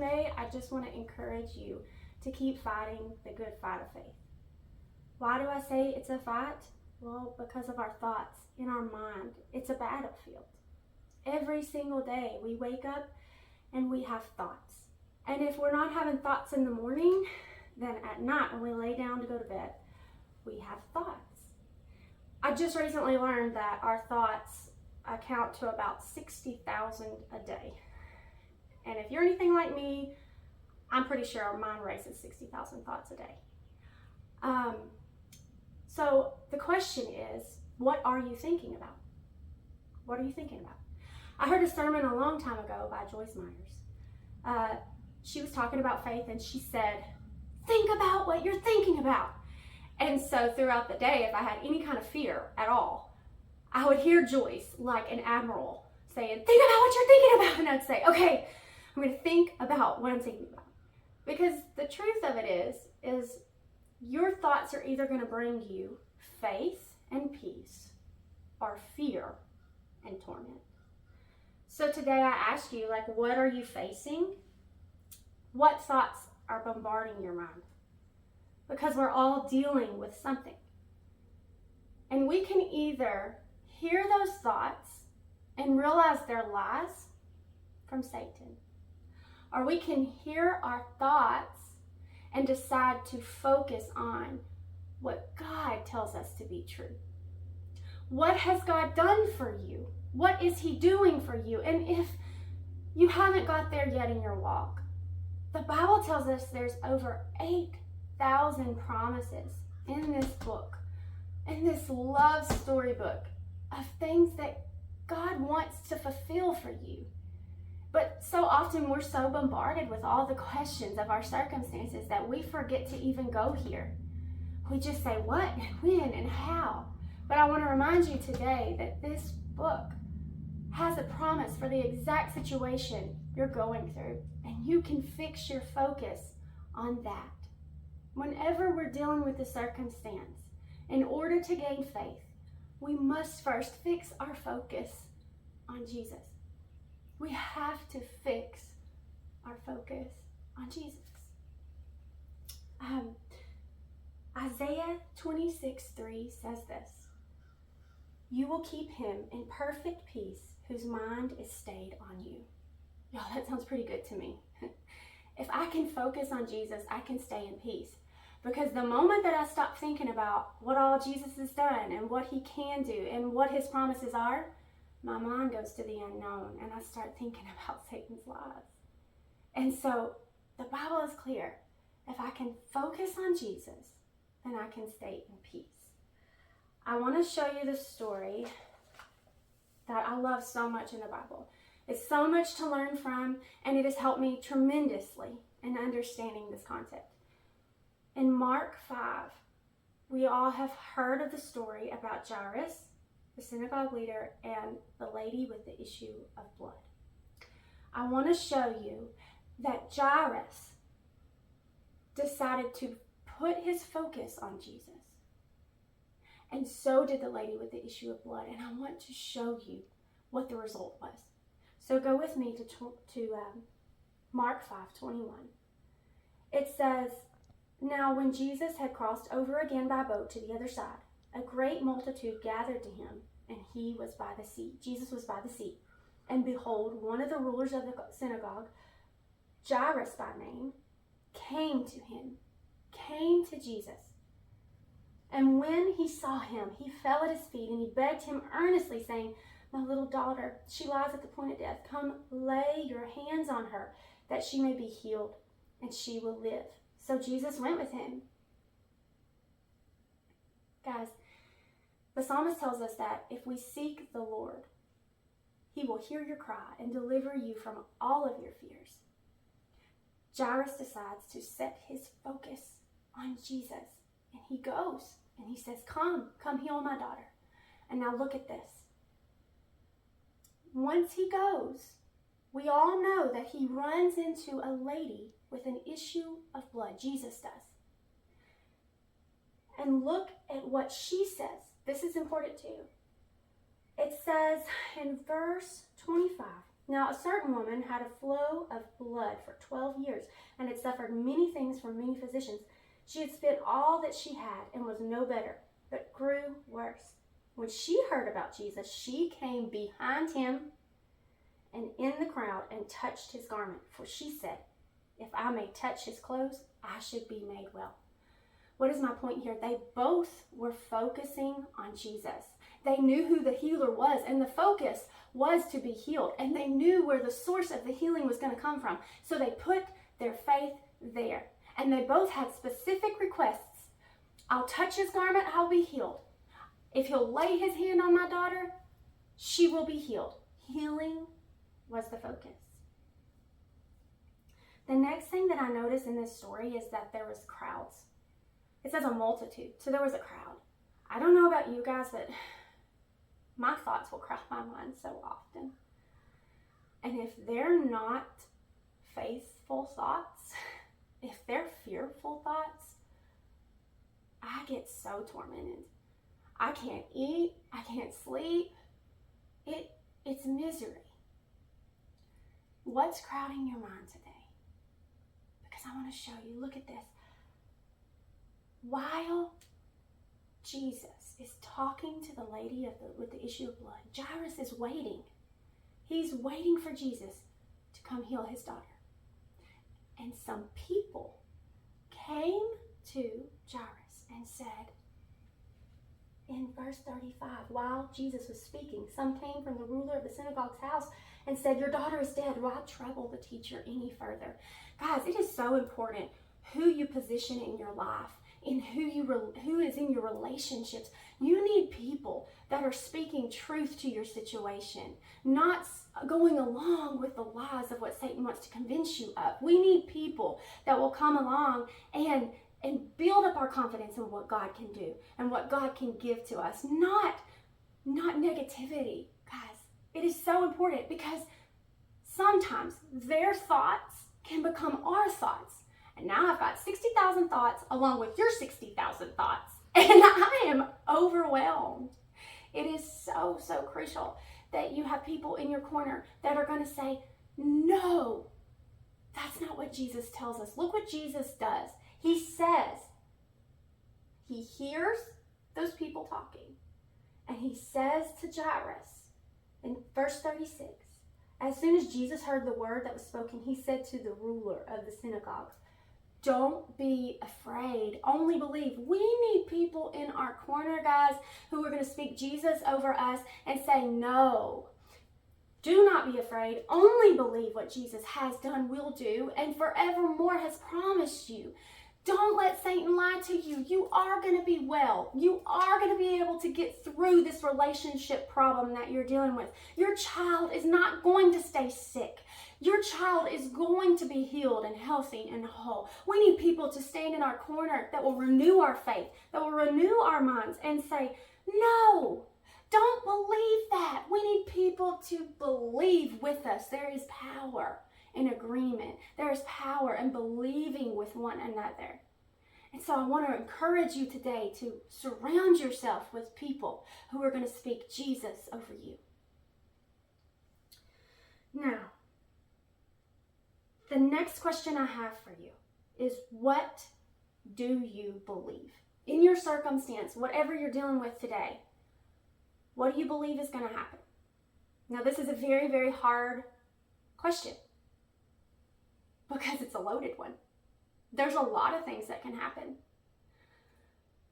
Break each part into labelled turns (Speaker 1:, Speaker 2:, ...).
Speaker 1: today, I just want to encourage you to keep fighting the good fight of faith. Why do I say it's a fight? Well, because of our thoughts in our mind. It's a battlefield. Every single day we wake up and we have thoughts. And if we're not having thoughts in the morning, then at night when we lay down to go to bed, we have thoughts. I just recently learned that our thoughts account to about 60,000 a day. And if you're anything like me, I'm pretty sure our mind races 60,000 thoughts a day. So the question is, what are you thinking about? What are you thinking about? I heard a sermon a long time ago by Joyce Myers. She was talking about faith and she said, think about what you're thinking about. And so throughout the day, if I had any kind of fear at all, I would hear Joyce like an admiral saying, think about what you're thinking about. And I'd say, okay, I'm going to think about what I'm thinking about. Because the truth of it is your thoughts are either going to bring you faith and peace or fear and torment. So today I ask you, what are you facing? What thoughts are bombarding your mind? Because we're all dealing with something. And we can either hear those thoughts and realize they're lies from Satan, or we can hear our thoughts and decide to focus on what God tells us to be true. What has God done for you? What is He doing for you? And if you haven't got there yet in your walk, the Bible tells us there's over 8,000 promises in this book, in this love storybook of things that God wants to fulfill for you. But so often we're so bombarded with all the questions of our circumstances that we forget to even go here. We just say what and when and how. But I want to remind you today that this book has a promise for the exact situation you're going through, and you can fix your focus on that. Whenever we're dealing with a circumstance, in order to gain faith, we must first fix our focus on Jesus. We have to fix our focus on Jesus. Isaiah 26:3 says this: you will keep him in perfect peace whose mind is stayed on you. Y'all, that sounds pretty good to me. If I can focus on Jesus, I can stay in peace. Because the moment that I stop thinking about what all Jesus has done and what He can do and what His promises are, my mind goes to the unknown and I start thinking about Satan's lies. And so the Bible is clear. If I can focus on Jesus, then I can stay in peace. I want to show you the story that I love so much in the Bible. It's so much to learn from, and it has helped me tremendously in understanding this concept. In Mark 5, we all have heard of the story about Jairus, the synagogue leader, and the lady with the issue of blood. I want to show you that Jairus decided to put his focus on Jesus. And so did the lady with the issue of blood. And I want to show you what the result was. So go with me to Mark 5:21. It says, now when Jesus had crossed over again by boat to the other side, a great multitude gathered to him, and he was by the sea. Jesus was by the sea. And behold, one of the rulers of the synagogue, Jairus by name, came to Jesus. And when he saw him, he fell at his feet, and he begged him earnestly, saying, my little daughter, she lies at the point of death. Come lay your hands on her, that she may be healed, and she will live. So Jesus went with him. Guys, the psalmist tells us that if we seek the Lord, He will hear your cry and deliver you from all of your fears. Jairus decides to set his focus on Jesus, and he goes and he says, come heal my daughter. And now look at this. Once he goes, we all know that he runs into a lady with an issue of blood. Jesus does. And look at what she says. This is important too. It says in verse 25, Now, a certain woman had a flow of blood for 12 years and had suffered many things from many physicians. She had spent all that she had and was no better, but grew worse. When she heard about Jesus, she came behind him and in the crowd and touched his garment. For she said, if I may touch his clothes, I should be made well. What is my point here? They both were focusing on Jesus. They knew who the healer was, and the focus was to be healed. And they knew where the source of the healing was going to come from. So they put their faith there. And they both had specific requests. I'll touch his garment, I'll be healed. If he'll lay his hand on my daughter, she will be healed. Healing was the focus. The next thing that I notice in this story is that there was crowds. It says a multitude, so there was a crowd. I don't know about you guys, but my thoughts will crowd my mind so often. And if they're not faithful thoughts, if they're fearful thoughts, I get so tormented. I can't eat, I can't sleep. It's misery. What's crowding your mind today? Because I want to show you, look at this. While Jesus is talking to the lady with the issue of blood, Jairus is waiting. He's waiting for Jesus to come heal his daughter. And some people came to Jairus and said, in verse 35, while Jesus was speaking, some came from the ruler of the synagogue's house and said, your daughter is dead. Why trouble the teacher any further? Guys, it is so important who you position in your life, in who is in your relationships. You need people that are speaking truth to your situation, not going along with the lies of what Satan wants to convince you of. We need people that will come along and build up our confidence in what God can do and what God can give to us, not negativity. Guys, it is so important because sometimes their thoughts can become our thoughts. And now I've got 60,000 thoughts along with your 60,000 thoughts, and I am overwhelmed. It is so, so crucial that you have people in your corner that are going to say, no, that's not what Jesus tells us. Look what Jesus does. He says, he hears those people talking, and he says to Jairus in verse 36, as soon as Jesus heard the word that was spoken, he said to the ruler of the synagogue, don't be afraid, only believe. We need people in our corner, guys, who are going to speak Jesus over us and say, no, do not be afraid, only believe what Jesus has done, will do, and forevermore has promised you. Don't let Satan lie to you. You are going to be well. You are going to be able to get through this relationship problem that you're dealing with. Your child is not going to stay sick. Your child is going to be healed and healthy and whole. We need people to stand in our corner that will renew our faith, that will renew our minds and say, no, don't believe that. We need people to believe with us. There is power in agreement. There is power in believing with one another. And so I want to encourage you today to surround yourself with people who are going to speak Jesus over you. Now, the next question I have for you is, what do you believe? In your circumstance, whatever you're dealing with today, what do you believe is going to happen? Now, this is a very, very hard question because it's a loaded one. There's a lot of things that can happen.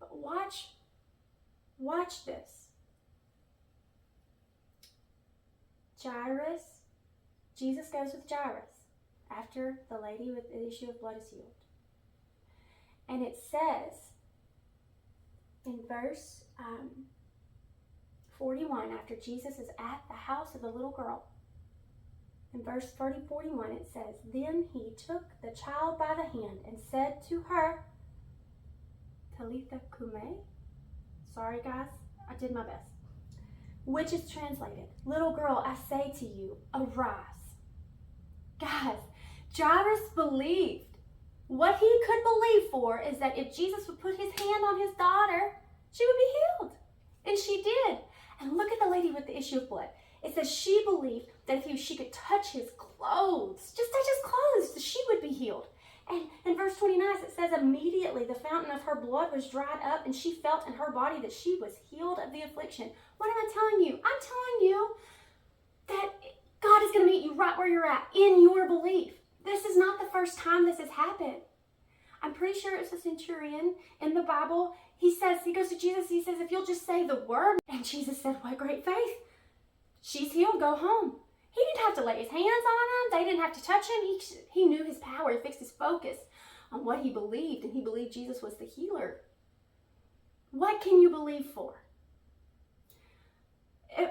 Speaker 1: But watch this. Jesus goes with Jairus after the lady with the issue of blood is healed. And it says in verse 41, after Jesus is at the house of the little girl, in verse 41 it says, then he took the child by the hand and said to her, Talitha kume. Sorry guys, I did my best. Which is translated, little girl, I say to you, arise. Guys, Jairus believed. What he could believe for is that if Jesus would put his hand on his daughter, she would be healed. And she did. And look at the lady with the issue of blood. It says she believed that if she could touch his clothes, just touch his clothes, she would be healed. And in verse 29, it says, immediately the fountain of her blood was dried up, and she felt in her body that she was healed of the affliction. What am I telling you? I'm telling you that God is going to meet you right where you're at in your belief. This is not the first time this has happened. I'm pretty sure it's a centurion in the Bible. He goes to Jesus, he says, if you'll just say the word. And Jesus said, what great faith. She's healed, go home. He didn't have to lay his hands on him. They didn't have to touch him. He knew his power. He fixed his focus on what he believed, and he believed Jesus was the healer. What can you believe for?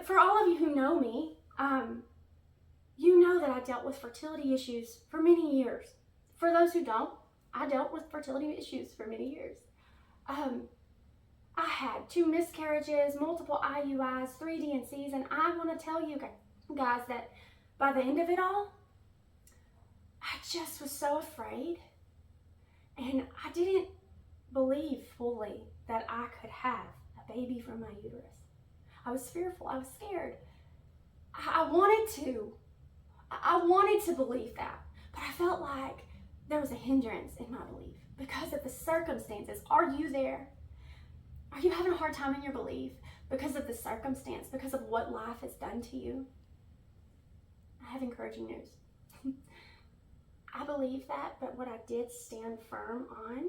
Speaker 1: For all of you who know me, you know that I dealt with fertility issues for many years. For those who don't, I dealt with fertility issues for many years. I had 2 miscarriages, multiple IUIs, 3 DNCs, and I want to tell you guys that by the end of it all, I just was so afraid, and I didn't believe fully that I could have a baby from my uterus. I was fearful. I was scared. I wanted to believe that, but I felt like there was a hindrance in my belief because of the circumstances. Are you there? Are you having a hard time in your belief because of the circumstance, because of what life has done to you? I have encouraging news. I believe that, but what I did stand firm on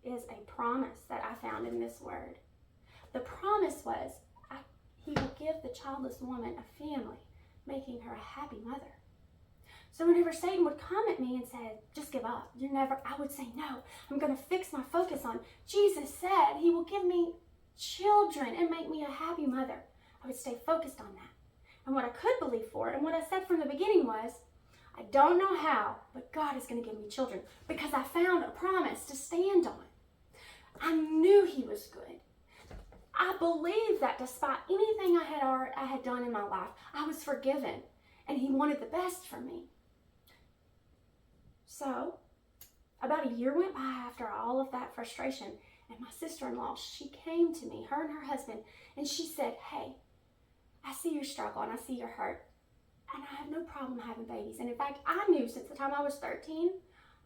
Speaker 1: is a promise that I found in this word. The promise was, he will give the childless woman a family, making her a happy mother. So whenever Satan would come at me and say, just give up, I would say, no, I'm going to fix my focus on, Jesus said he will give me children and make me a happy mother. I would stay focused on that. And what I could believe for, and what I said from the beginning was, I don't know how, but God is going to give me children because I found a promise to stand on. I knew he was good. I believed that despite anything I had done in my life, I was forgiven, and he wanted the best for me. So, about a year went by after all of that frustration, and my sister-in-law, she came to me, her and her husband, and she said, hey, I see your struggle and I see your hurt, and I have no problem having babies. And in fact, I knew since the time I was 13,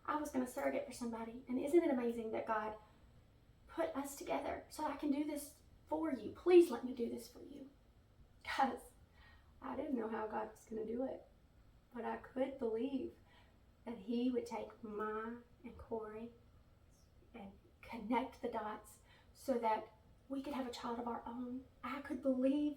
Speaker 1: I was going to surrogate for somebody. And isn't it amazing that God put us together so I can do this for you? Please let me do this for you. Because I didn't know how God was going to do it, but I could believe that he would take Ma and Corey and connect the dots so that we could have a child of our own. I could believe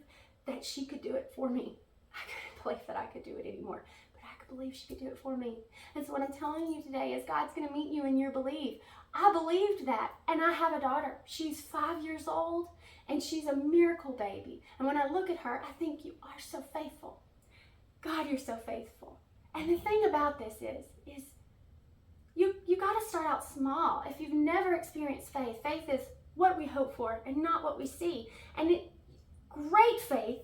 Speaker 1: that she could do it for me. I couldn't believe that I could do it anymore, but I could believe she could do it for me. And so what I'm telling you today is God's going to meet you in your belief. I believed that, and I have a daughter. She's 5 years old, and she's a miracle baby. And when I look at her, I think you are so faithful. God, you're so faithful. And the thing about this is you got to start out small. If you've never experienced faith, faith is what we hope for and not what we see. And great faith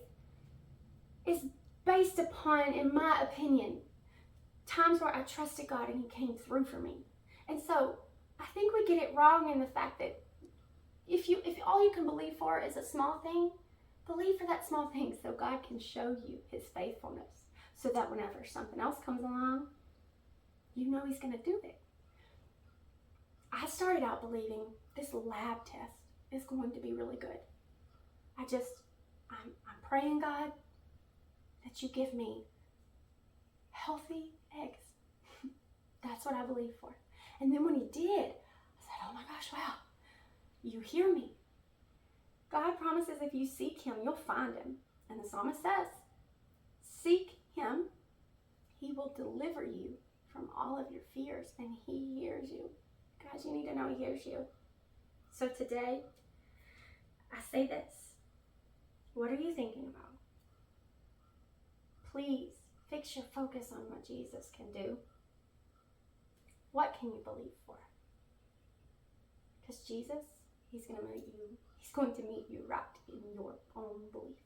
Speaker 1: is based upon, in my opinion, times where I trusted God and he came through for me. And so I think we get it wrong in the fact that if all you can believe for is a small thing, believe for that small thing so God can show you his faithfulness, so that whenever something else comes along, you know he's going to do it. I started out believing this lab test is going to be really good. I'm praying, God, that you give me healthy eggs. That's what I believed for. And then when he did, I said, oh my gosh, wow, you hear me. God promises if you seek him, you'll find him. And the psalmist says, seek him, he will deliver you from all of your fears, and he hears you. Guys, you need to know he hears you. So today, I say this. What are you thinking about? Please fix your focus on what Jesus can do. What can you believe for? Because Jesus, he's going to meet you right in your own belief.